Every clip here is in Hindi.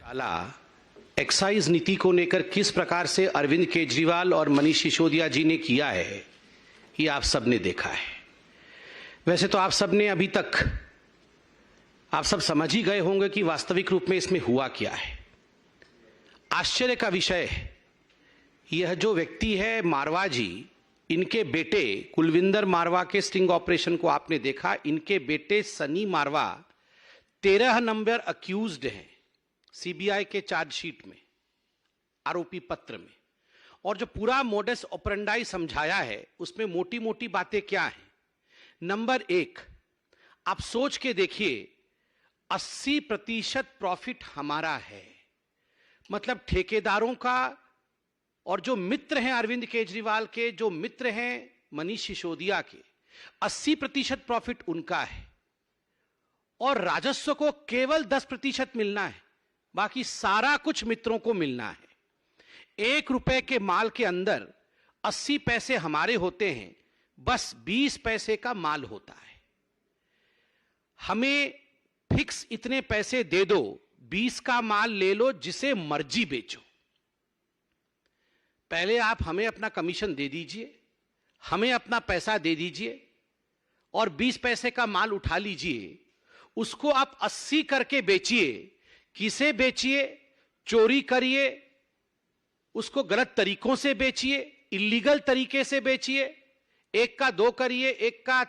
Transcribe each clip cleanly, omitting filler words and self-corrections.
आला एक्साइज नीति को लेकर किस प्रकार से अरविंद केजरीवाल और मनीष सिसोदिया जी ने किया है, ये आप सबने देखा है। वैसे तो आप सबने अभी तक आप सब समझ ही गए होंगे कि वास्तविक रूप में इसमें हुआ क्या है। आश्चर्य का विषय यह जो व्यक्ति है मारवा जी, इनके बेटे कुलविंदर मारवा के स्टिंग ऑपरेशन को आपने देखा। इनके बेटे सनी मारवा 13 नंबर अक्यूज्ड हैं सीबीआई के चार्जशीट में, आरोपी पत्र में। और जो पूरा मोडस ऑपरेंडाई समझाया है उसमें मोटी मोटी बातें क्या हैं। नंबर 1, आप सोच के देखिए, 80% प्रॉफिट हमारा है। मतलब ठेकेदारों का और जो मित्र हैं अरविंद केजरीवाल के, जो मित्र हैं मनीष सिसोदिया के, 80% प्रॉफिट उनका है। और राजस्व को केवल 10% मिलना है, बाकी सारा कुछ मित्रों को मिलना है। 1 रुपए के माल के अंदर 80 पैसे हमारे होते हैं, बस 20 पैसे का माल होता है। हमें फिक्स इतने पैसे दे दो, 20 का माल ले लो, जिसे मर्जी बेचो। पहले आप हमें अपना कमीशन दे दीजिए, हमें अपना पैसा दे दीजिए और 20 पैसे का माल उठा लीजिए। उसको आप 80 करके बेचिए। किसे बेचिए? चोरी करिए, उसको गलत तरीकों से बेचिए, इलीगल तरीके से बेचिए, 1 का 2 करिए, 1 का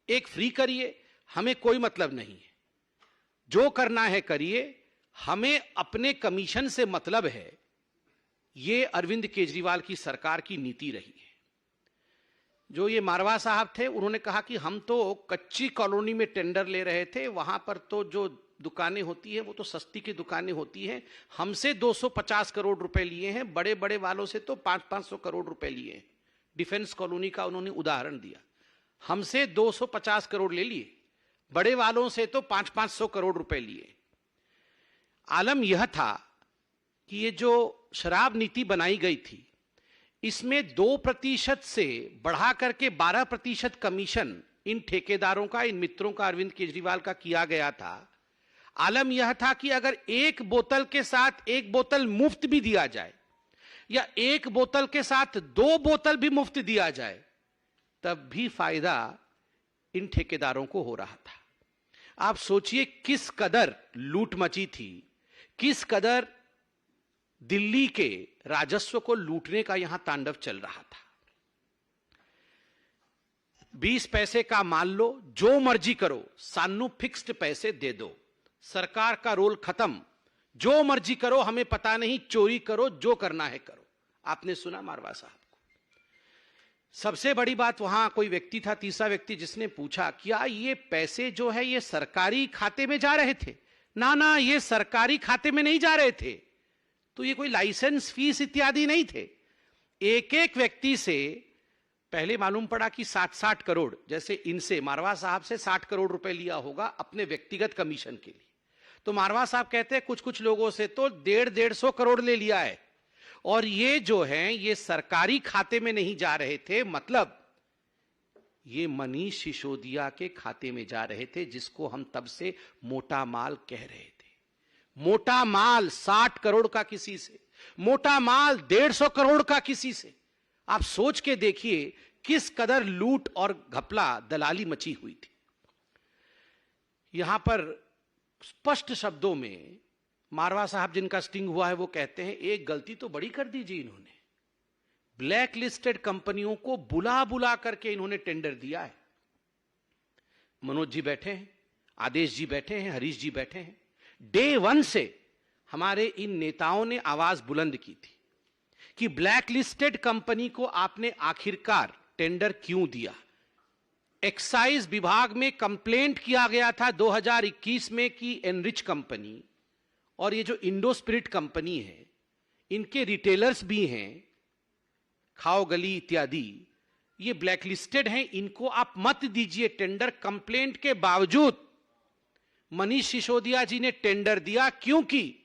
1 फ्री करिए, हमें कोई मतलब नहीं है। जो करना है करिए, हमें अपने कमीशन से मतलब है। ये अरविंद केजरीवाल की सरकार की नीति रही है। जो ये मारवा साहब थे, उन्होंने कहा कि हम तो कच्ची कॉलोनी में टेंडर ले रहे थे, वहां पर तो जो दुकानें होती हैं वो तो सस्ती की दुकानें होती हैं। हमसे 250 करोड़ रुपए लिए हैं, बड़े बड़े वालों से तो 500-500 करोड़ रुपए लिए हैं। डिफेंस कॉलोनी का उन्होंने उदाहरण दिया। हमसे 250 करोड़ ले लिए, बड़े वालों से तो 500-500 करोड़ रुपए लिए। आलम यह था कि ये जो शराब नीति बनाई गई थी, इसमें 2% से बढ़ा करके 12% कमीशन इन ठेकेदारों का, इन मित्रों का, अरविंद केजरीवाल का किया गया था। आलम यह था कि अगर 1 बोतल के साथ 1 बोतल मुफ्त भी दिया जाए, या 1 बोतल के साथ 2 बोतल भी मुफ्त दिया जाए, तब भी फायदा इन ठेकेदारों को हो रहा था। आप सोचिए किस कदर लूट मची थी, किस कदर दिल्ली के राजस्व को लूटने का यहां तांडव चल रहा था। 20 पैसे का मान लो, जो मर्जी करो, सानू फिक्स्ड पैसे दे दो, सरकार का रोल खत्म, जो मर्जी करो, हमें पता नहीं, चोरी करो, जो करना है करो। आपने सुना मारवा साहब को। सबसे बड़ी बात, वहां कोई व्यक्ति था, तीसरा व्यक्ति, जिसने पूछा क्या ये पैसे जो है ये सरकारी खाते में जा रहे थे? ना, ये सरकारी खाते में नहीं जा रहे थे। तो ये कोई लाइसेंस फीस इत्यादि नहीं थे। एक एक व्यक्ति से पहले मालूम पड़ा कि 60-60 करोड़, जैसे इनसे मारवा साहब से 60 करोड़ रुपए लिया होगा अपने व्यक्तिगत कमीशन के लिए। तो मारवा साहब कहते हैं कुछ कुछ लोगों से तो 150-150 करोड़ ले लिया है। और ये जो है ये सरकारी खाते में नहीं जा रहे थे, मतलब ये मनीष सिसोदिया के खाते में जा रहे थे, जिसको हम तब से मोटा माल कह रहे थे। मोटा माल 60 करोड़ का किसी से, मोटा माल 150 करोड़ का किसी से। आप सोच के देखिए किस कदर लूट और घपला, दलाली मची हुई थी। यहां पर स्पष्ट शब्दों में मारवा साहब, जिनका स्टिंग हुआ है, वो कहते हैं एक गलती तो बड़ी कर दी जी इन्होंने। ब्लैक लिस्टेड कंपनियों को बुला बुला करके इन्होंने टेंडर दिया है। मनोज जी बैठे हैं, आदेश जी बैठे हैं, हरीश जी बैठे हैं। डे 1 से हमारे इन नेताओं ने आवाज बुलंद की थी कि ब्लैक लिस्टेड कंपनी को आपने आखिरकार टेंडर क्यों दिया। एक्साइज विभाग में कंप्लेंट किया गया था 2021 में कि एनरिच कंपनी और ये जो इंडो स्पिरिट कंपनी है, इनके रिटेलर्स भी हैं, खाओ गली इत्यादि, ये ब्लैक लिस्टेड हैं, इनको आप मत दीजिए टेंडर। कंप्लेंट के बावजूद मनीष सिसोदिया जी ने टेंडर दिया, क्योंकि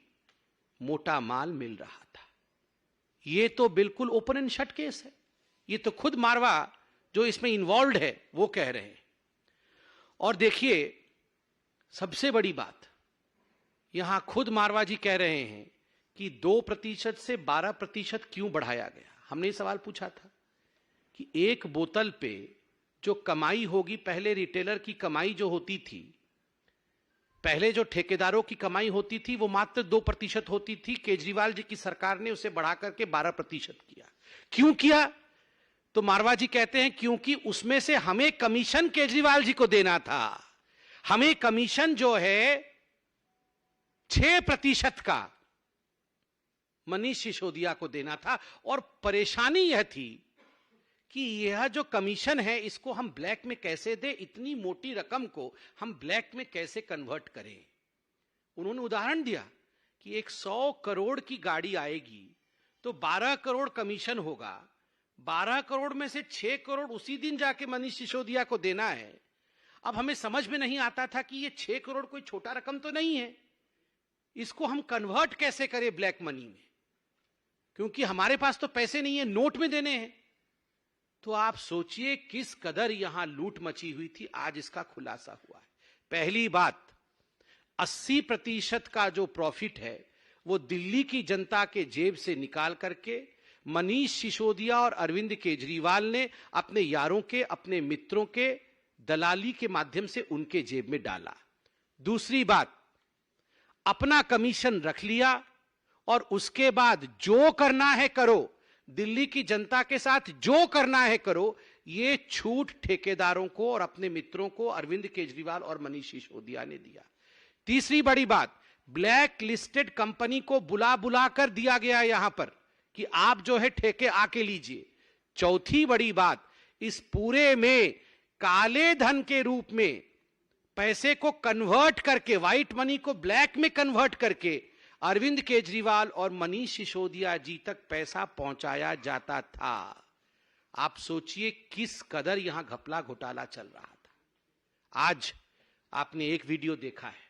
मोटा माल मिल रहा था। यह तो बिल्कुल ओपन एंड शट केस है। यह तो खुद मारवा जो इसमें इन्वॉल्व है वो कह रहे हैं। और देखिए सबसे बड़ी बात, यहां खुद मारवा जी कह रहे हैं कि 2% से 12% क्यों बढ़ाया गया। हमने ये सवाल पूछा था कि एक बोतल पे जो कमाई होगी, पहले रिटेलर की कमाई जो होती थी, पहले जो ठेकेदारों की कमाई होती थी वो मात्र 2% होती थी। केजरीवाल जी की सरकार ने उसे बढ़ा करके 12% किया। क्यों किया? तो मारवा जी कहते हैं क्योंकि उसमें से हमें कमीशन केजरीवाल जी को देना था। हमें कमीशन जो है 6% का मनीष सिसोदिया को देना था। और परेशानी यह थी कि यह जो कमीशन है इसको हम ब्लैक में कैसे दें, इतनी मोटी रकम को हम ब्लैक में कैसे कन्वर्ट करें। उन्होंने उदाहरण दिया कि 100 करोड़ की गाड़ी आएगी तो 12 करोड़ कमीशन होगा, 12 करोड़ में से 6 करोड़ उसी दिन जाके मनीष सिसोदिया को देना है। अब हमें समझ में नहीं आता था कि ये 6 करोड़ कोई छोटा रकम तो नहीं है, इसको हम कन्वर्ट कैसे करें ब्लैक मनी में, क्योंकि हमारे पास तो पैसे नहीं है, नोट में देने हैं। तो आप सोचिए किस कदर यहां लूट मची हुई थी। आज इसका खुलासा हुआ है। पहली बात, 80% का जो प्रॉफिट है वो दिल्ली की जनता के जेब से निकाल करके मनीष सिसोदिया और अरविंद केजरीवाल ने अपने यारों के, अपने मित्रों के दलाली के माध्यम से उनके जेब में डाला। दूसरी बात, अपना कमीशन रख लिया और उसके बाद जो करना है करो, दिल्ली की जनता के साथ जो करना है करो। ये छूट ठेकेदारों को और अपने मित्रों को अरविंद केजरीवाल और मनीष सिसोदिया ने दिया। तीसरी बड़ी बात, ब्लैक लिस्टेड कंपनी को बुला बुला कर दिया गया यहां पर कि आप जो है ठेके आके लीजिए। चौथी बड़ी बात, इस पूरे में काले धन के रूप में पैसे को कन्वर्ट करके, व्हाइट मनी को ब्लैक में कन्वर्ट करके अरविंद केजरीवाल और मनीष सिसोदिया जी तक पैसा पहुंचाया जाता था। आप सोचिए किस कदर यहां घपला घोटाला चल रहा था। आज आपने एक वीडियो देखा है,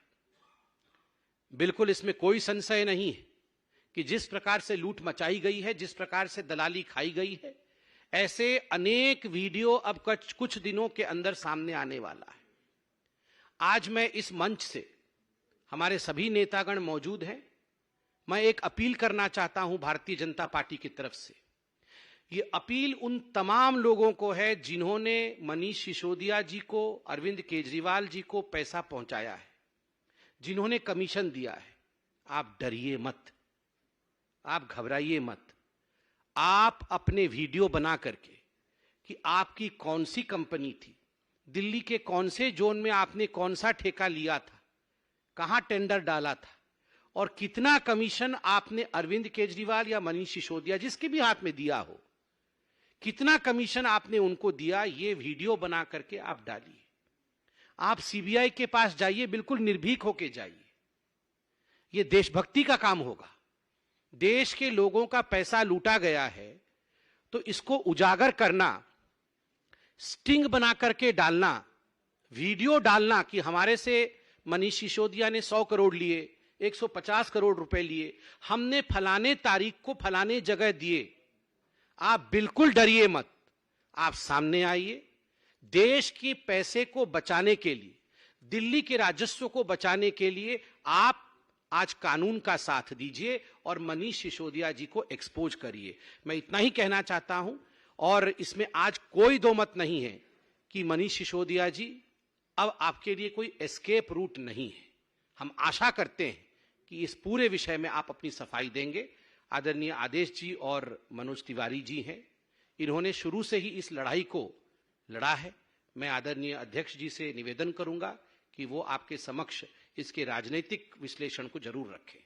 बिल्कुल इसमें कोई संशय नहीं है कि जिस प्रकार से लूट मचाई गई है, जिस प्रकार से दलाली खाई गई है, ऐसे अनेक वीडियो अब कुछ दिनों के अंदर सामने आने वाला है। आज मैं इस मंच से, हमारे सभी नेतागण मौजूद हैं, मैं एक अपील करना चाहता हूं भारतीय जनता पार्टी की तरफ से। ये अपील उन तमाम लोगों को है जिन्होंने मनीष सिसोदिया जी को, अरविंद केजरीवाल जी को पैसा पहुंचाया है, जिन्होंने कमीशन दिया है। आप डरिए मत, आप घबराइए मत। आप अपने वीडियो बना करके कि आपकी कौन सी कंपनी थी, दिल्ली के कौन से जोन में आपने कौन सा ठेका लिया था, कहां टेंडर डाला था और कितना कमीशन आपने अरविंद केजरीवाल या मनीष सिसोदिया, जिसके भी हाथ में दिया हो, कितना कमीशन आपने उनको दिया, ये वीडियो बना करके आप डालिए। आप सीबीआई के पास जाइए, बिल्कुल निर्भीक होके जाइए। ये देशभक्ति का काम होगा। देश के लोगों का पैसा लूटा गया है तो इसको उजागर करना, स्टिंग बना करके डालना, वीडियो डालना कि हमारे से मनीष सिसोदिया ने 100 करोड़ लिए, 150 करोड़ रुपए लिए, हमने फलाने तारीख को फलाने जगह दिए। आप बिल्कुल डरिए मत, आप सामने आइए। देश के पैसे को बचाने के लिए, दिल्ली के राजस्व को बचाने के लिए आप आज कानून का साथ दीजिए और मनीष सिसोदिया जी को एक्सपोज करिए। मैं इतना ही कहना चाहता हूं और इसमें आज कोई दो मत नहीं है कि मनीष सिसोदिया जी अब आपके लिए कोई एस्केप रूट नहीं है। हम आशा करते हैं कि इस पूरे विषय में आप अपनी सफाई देंगे। आदरणीय आदेश जी और मनोज तिवारी जी हैं, इन्होंने शुरू से ही इस लड़ाई को लड़ा है। मैं आदरणीय अध्यक्ष जी से निवेदन करूंगा कि वो आपके समक्ष इसके राजनीतिक विश्लेषण को जरूर रखें।